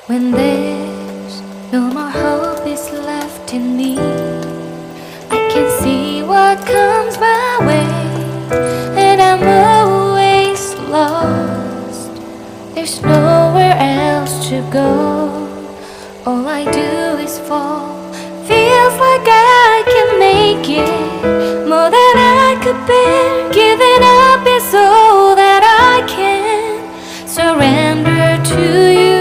When there's no more hope is left in me, I can see what comes my way, and I'm always lost. There's nowhere else to go. All I do is fall. Feels like I can make it more than I could bear. Giving up is all that I can surrender to you.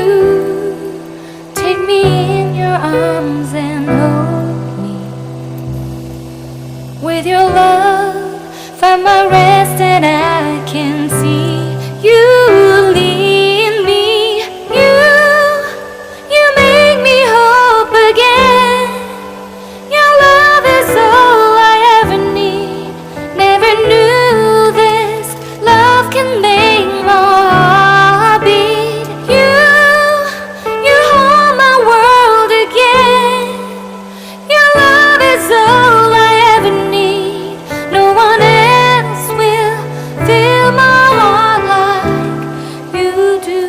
Take me in your arms and hold me. With your love, find my rest, and I can see you lead me. You make me hope again. Your love is all I ever need. Never knew this love can make my heart beat. You hold my world again. Your love is all I ever need. No one else will fill my heart like you do.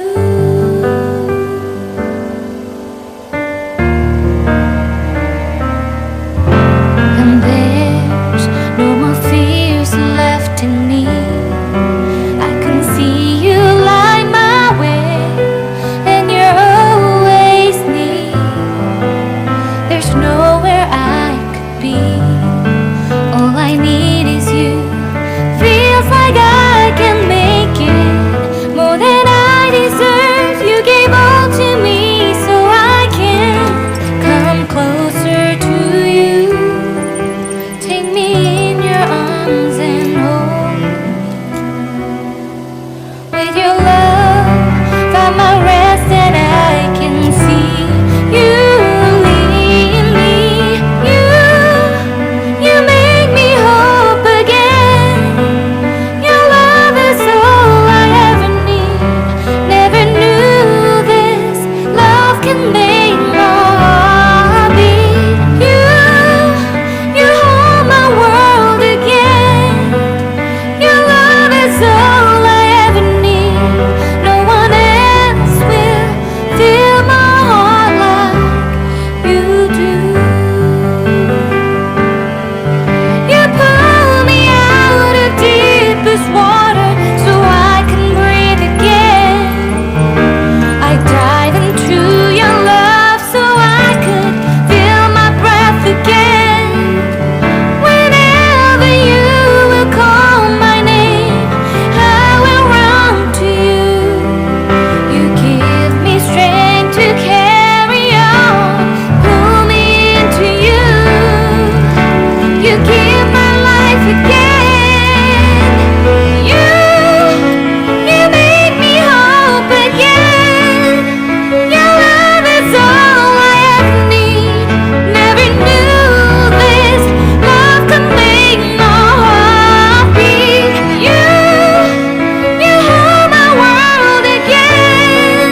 And there's no more fears left in me. I can see you light my way, and you're always near. There's nowhere I could be. All I need is you. Feels like I can make it more than I deserve. You gave all to me so I can come closer to you. Take me in your arms and hold me. With your love, find my rest, and I can see you lead me. You make me hope again. Your love is all I ever need. Never knew this love can make my heart beat. You hold my world again. Your love is all I ever need. No one else will fill my heart like you do. You pull me out of deepest water so I can breathe again. I dive into your love so I could feel my breath again. Whenever you will call my name, I will run to you. You give me strength to carry on. Pull me into you. You give my life again. You make me hope again. Your love is all I ever need. Never knew this love could make my heart beat. You hold my world again.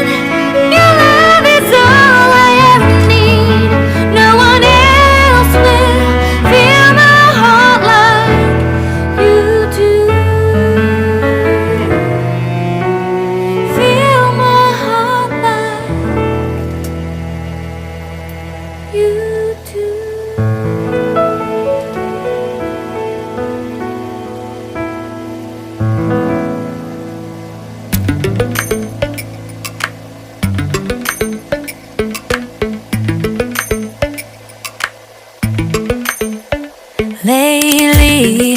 Your love is all I ever need. No one else will fill my heart like you do. Fill my heart like you do. Lately,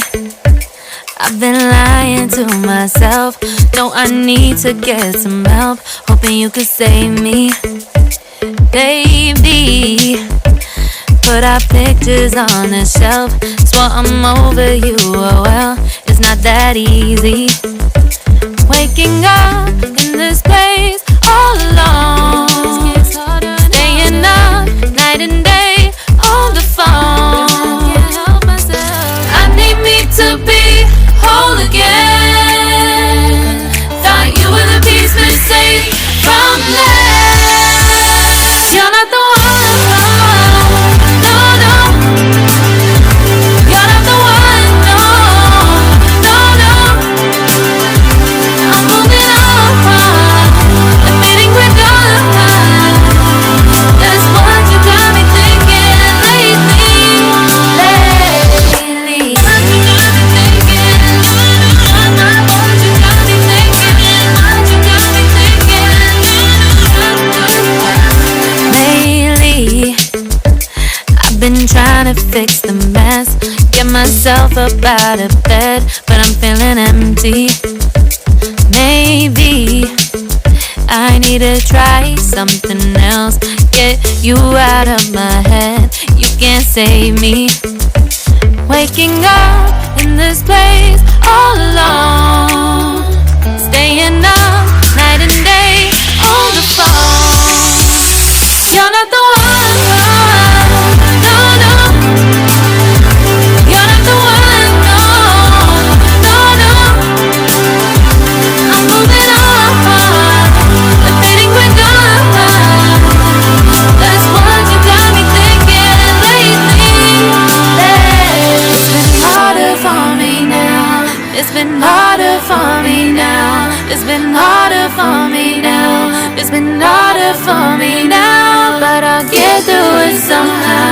I've been lying to myself. Know I need to get some help. Hoping you could save me. Baby, put our pictures on the shelf. Swore I'm over you, oh well, it's not that easy. Waking up in this place all alone. Staying up night and day on the phone. I need me to be whole again. Thought you were the piece missing from left. You're not the one, no, no. You're not the one, no, no, no. I'm moving on, admitting we're done. to fix the mess, get myself up out of bed, but I'm feeling empty. Maybe I need to try something else, get you out of my head. You can't save me. Waking up in this place all alone, staying up night and day on the phone. You're not the one, no, no. You're not the one, no, no, no. I'm moving on, but fading quicker. That's what you got me thinking lately. It's been harder for me now. It's been harder for me now. It's been harder for me now. It's been harder for me now, but I'll get through it somehow.